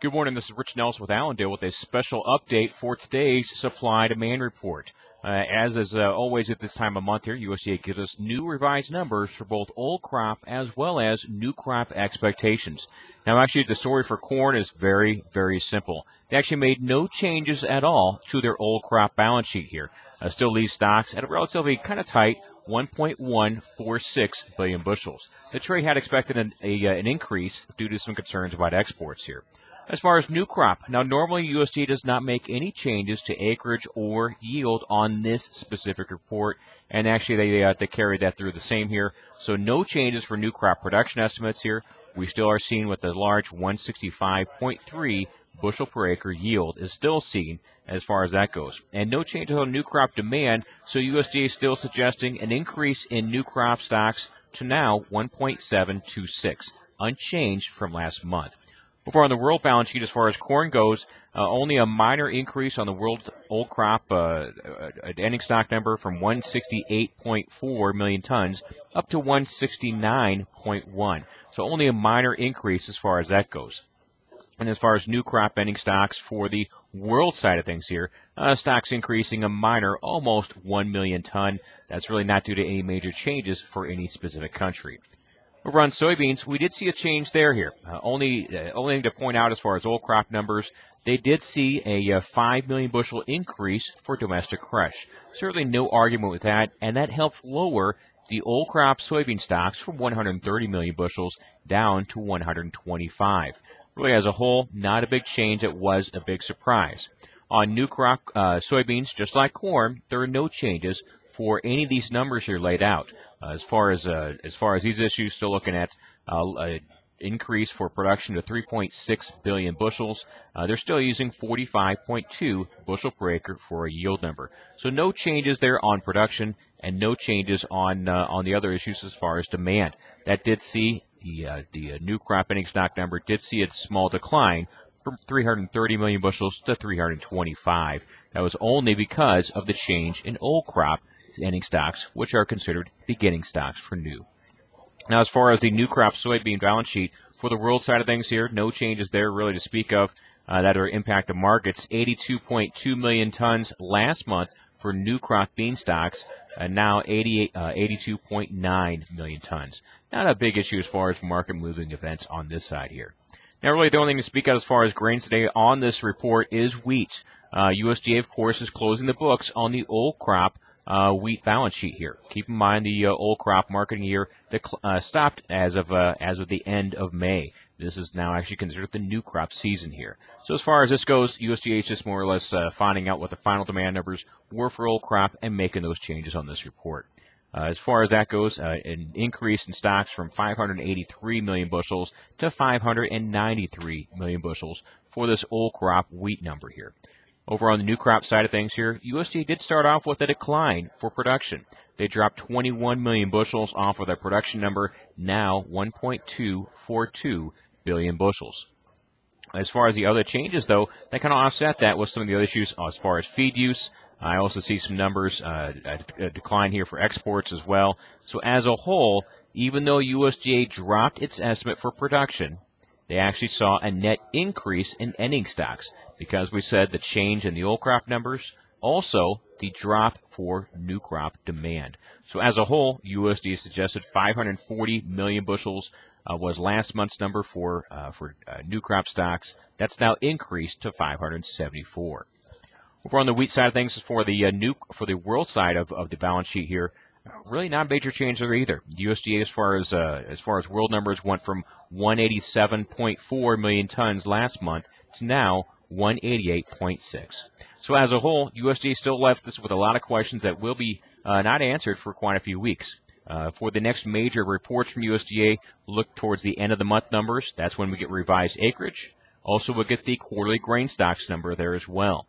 Good morning. This is Rich Nelson with Allendale with a special update for today's supply-demand report. As is always at this time of month here, USDA gives us new revised numbers for both old crop as well as new crop expectations. Now, actually, the story for corn is very, very simple. They actually made no changes at all to their old crop balance sheet here. Still leaves stocks at a relatively kind of tight 1.146 billion bushels. The trade had expected an increase due to some concerns about exports here. As far as new crop, now normally USDA does not make any changes to acreage or yield on this specific report, and actually they carry that through the same here. So no changes for new crop production estimates here. We still are seeing with the large 165.3 bushel per acre yield is still seen as far as that goes. And no changes on new crop demand, so USDA is still suggesting an increase in new crop stocks to now 1.726, unchanged from last month. Over on the world balance sheet, as far as corn goes, only a minor increase on the world old crop ending stock number from 168.4 million tons up to 169.1. So only a minor increase as far as that goes. And as far as new crop ending stocks for the world side of things here, stocks increasing a minor almost 1 million ton. That's really not due to any major changes for any specific country. Over on soybeans, we did see a change there here. Only thing to point out as far as old crop numbers, they did see a 5 million bushel increase for domestic crush. Certainly no argument with that, and that helped lower the old crop soybean stocks from 130 million bushels down to 125. Really, as a whole, not a big change. It was a big surprise. On new crop soybeans, just like corn, there are no changes for any of these numbers here laid out. As far as these issues, still looking at an increase for production to 3.6 billion bushels. They're still using 45.2 bushel per acre for a yield number. So no changes there on production, and no changes on the other issues as far as demand. That did see the new crop ending stock number did see a small decline from 330 million bushels to 325. That was only because of the change in old crop ending stocks, which are considered beginning stocks for new. Now, as far as the new crop soybean balance sheet for the world side of things here, no changes there really to speak of that are impact the markets. 82.2 million tons last month for new crop bean stocks, and now 82.9 million tons. Not a big issue as far as market moving events on this side here. Now, really the only thing to speak out as far as grains today on this report is wheat. USDA, of course, is closing the books on the old crop wheat balance sheet here. Keep in mind the old crop marketing year that stopped as of the end of May. This is now actually considered the new crop season here. So as far as this goes, USDA is just more or less finding out what the final demand numbers were for old crop and making those changes on this report. As far as that goes, an increase in stocks from 583 million bushels to 593 million bushels for this old crop wheat number here. Over on the new crop side of things here, USDA did start off with a decline for production. They dropped 21 million bushels off of their production number, now 1.242 billion bushels. As far as the other changes, though, that kind of offset that with some of the other issues as far as feed use. I also see some numbers, a decline here for exports as well. So as a whole, even though USDA dropped its estimate for production, they actually saw a net increase in ending stocks because we said the change in the old crop numbers, also the drop for new crop demand. So as a whole, USDA suggested 540 million bushels was last month's number for new crop stocks. That's now increased to 574. Over on the wheat side of things, for the world side of the balance sheet here, really not a major change there either. USDA, as far as world numbers, went from 187.4 million tons last month to now 188.6. So as a whole, USDA still left us with a lot of questions that will be not answered for quite a few weeks. For the next major reports from USDA, look towards the end of the month numbers. That's when we get revised acreage. Also, we'll get the quarterly grain stocks number there as well.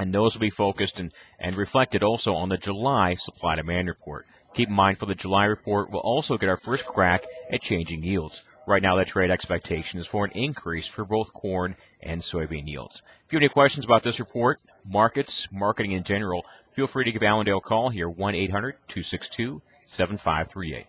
And those will be focused and reflected also on the July supply-demand report. Keep in mind, for the July report, we'll also get our first crack at changing yields. Right now, that trade expectation is for an increase for both corn and soybean yields. If you have any questions about this report, markets, marketing in general, feel free to give Allendale a call here, 1-800-262-7538.